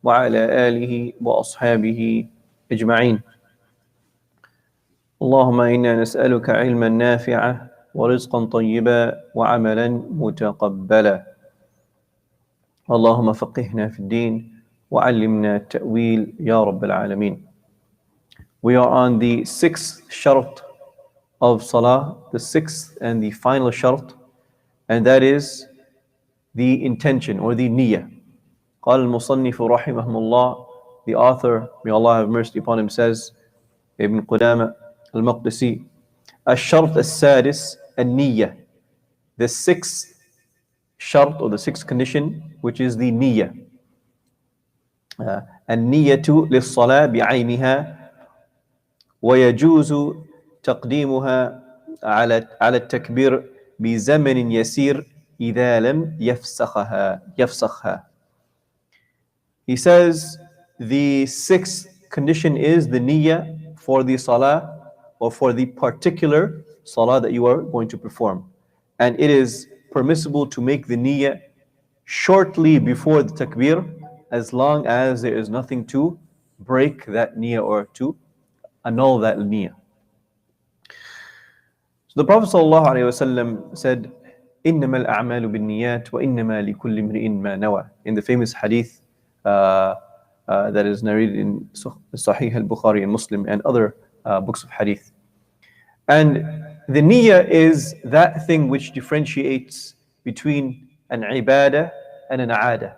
وعلى آله وأصحابه أجمعين. اللهم إنا نسألك علما نافعا ورزقا طيبا وعملا متقبلا. اللهم فقهنا في الدين وعلمنا التأويل يا رب العالمين. We are on the sixth shart of Salah, the sixth and the final shart, and that is the intention or the Niyah. قال المصنف رحمه الله, the author, may Allah have mercy upon him, says, Ibn Qudama al-Maqdisi, الشرط السادس النية, the sixth shart or the sixth condition, which is the Niyah. النية للصلاة بعينها ويجوز تقديمها على التكبير بزمن يسير إذا لم يفسخها. He says the sixth condition is the niyyah for the salah or for the particular salah that you are going to perform. And it is permissible to make the niyyah shortly before the takbir as long as there is nothing to break that niyyah or to annul that niyyah. So the Prophet ﷺ said, إِنَّمَا الْأَعْمَالُ بِالنِّيَّاتِ وَإِنَّمَا لِكُلِّ امْرِئٍ مَا نَوَى, in the famous hadith that is narrated in Sahih al-Bukhari and Muslim and other books of hadith. And the niyyah is that thing which differentiates between an ibadah and an aada,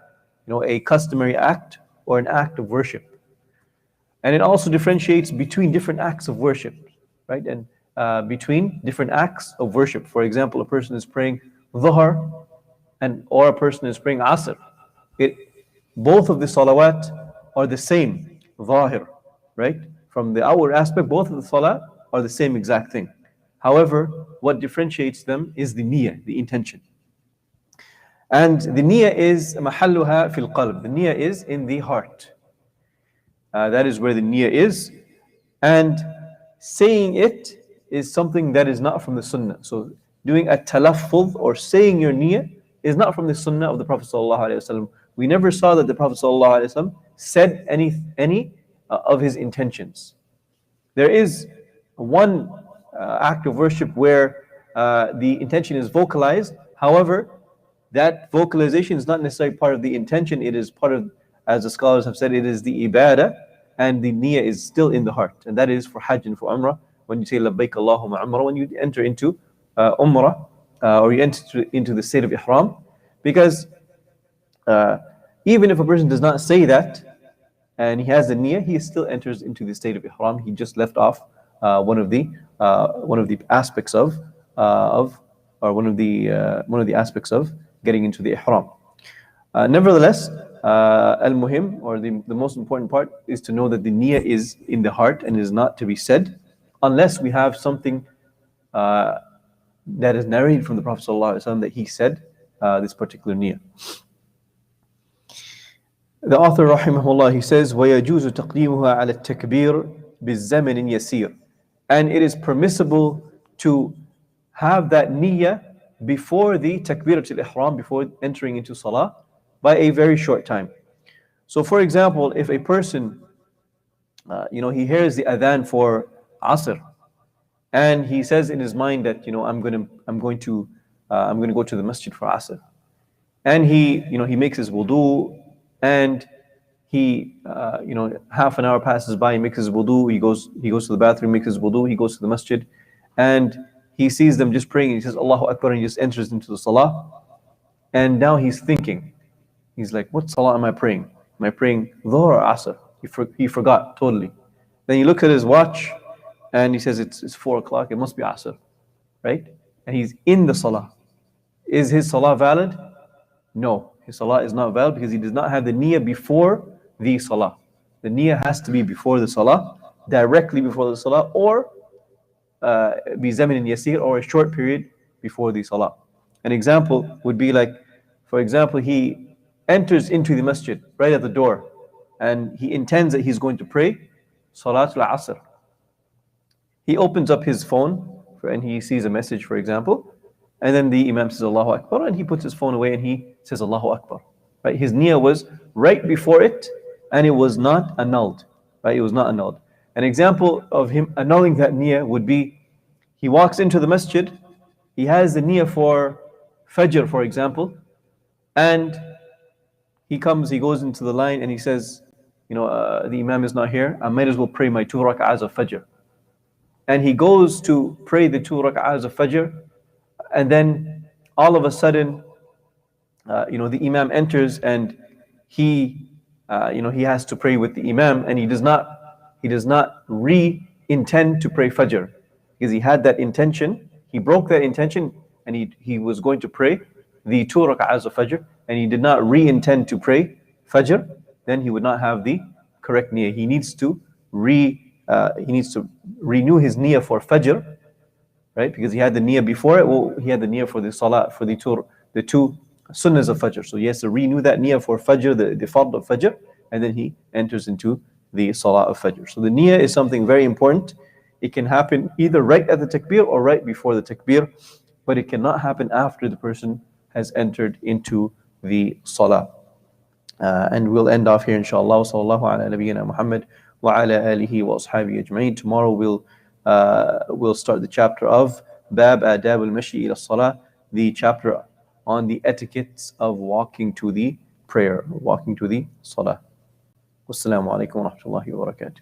a customary act or an act of worship. And it also differentiates between different acts of worship, right? And between different acts of worship. For example, a person is praying dhuhr or a person is praying asr. Both of the salawat are the same, zahir, right? From the outward aspect, both of the salah are the same exact thing. However, what differentiates them is the niyyah, the intention. And the niyyah is mahalluha fil qalb. The niyyah is in the heart. That is where the niyyah is. And saying it is something that is not from the sunnah. So doing a talaffuz or saying your niyyah is not from the sunnah of the Prophet ﷺ. We never saw that the Prophet ﷺ said any of his intentions. There is one act of worship where the intention is vocalized. However, that vocalization is not necessarily part of the intention. It is part of, as the scholars have said, it is the ibadah, and the niyyah is still in the heart. And that is for hajj and for umrah. When you say labbaik Allahumma umrah, when you enter into umrah, or you enter into the state of ihram, because even if a person does not say that and he has the niyyah, he still enters into the state of ihram. He just left off one of the aspects of getting into the ihram. Nevertheless, al-muhim, or the most important part, is to know that the niyyah is in the heart and is not to be said unless we have something that is narrated from the Prophet ﷺ that he said this particular niyyah. The author, rahimahullah, he says, وَيَجُوزُ تَقْدِيمُهَا عَلَى التَّكْبِيرِ بِالزَّمَنٍ يَسِيرٍ. And it is permissible to have that niyyah before the takbiratul ihram, before entering into salah, by a very short time. So for example, if a person, he hears the adhan for asr, and he says in his mind that, I'm going to go to the masjid for asr, and he makes his wudu, and he half an hour passes by, he makes his wudu, he goes to the bathroom, makes his wudu, he goes to the masjid, and he sees them just praying, and he says Allahu Akbar, and he just enters into the salah. And now he's thinking, he's like, what salah am I praying? Am I praying dhuhr or asr? He forgot totally. Then he looks at his watch and he says it's 4 o'clock, it must be asr, right? And he's in the salah. Is his salah valid? No, his salah is not valid because he does not have the niyyah before the salah. The niyyah has to be before the salah, directly before the salah, or بِزَمِنٍ يَسِيرٍ, or a short period before the salah. An example would be like, for example, he enters into the masjid right at the door and he intends that he's going to pray Salatul Asr. He opens up his phone and he sees a message, for example, and then the Imam says Allahu Akbar, and he puts his phone away and he says Allahu Akbar. Right? His niyyah was right before it, and it was not annulled, right? It was not annulled. An example of him annulling that niyyah would be he walks into the masjid, he has the niyyah for Fajr, for example, and he goes into the line and he says, the Imam is not here, I might as well pray my 2 rak'ahs of Fajr. And he goes to pray the 2 rak'ahs of Fajr, and then all of a sudden, the Imam enters and he has to pray with the Imam, and he does not re-intend to pray Fajr, because he had that intention, he broke that intention, and he was going to pray the 2 rak'ahs of Fajr, and he did not re-intend to pray Fajr. Then he would not have the correct niyyah. He needs to renew his niyyah for Fajr, right? Because he had the niyyah before it. Well, he had the niyyah for the Salah, for the two Sunnahs of Fajr. So he has to renew that niyyah for Fajr, the Fard of Fajr, and then he enters into the Salah of Fajr. So the niyyah is something very important. It can happen either right at the takbir or right before the takbir, but it cannot happen after the person has entered into the Salah. And we'll end off here, inshallah. Sallallahu ala nabiyyina Muhammad wa ala alihi wa ashabihi ajma'in. Tomorrow we'll start the chapter of Bab Adab al-Mashi ila Salah, the chapter on the etiquettes of walking to the prayer, walking to the Salah. Wassalamu alaikum wa rahmatullahi wa barakatuh.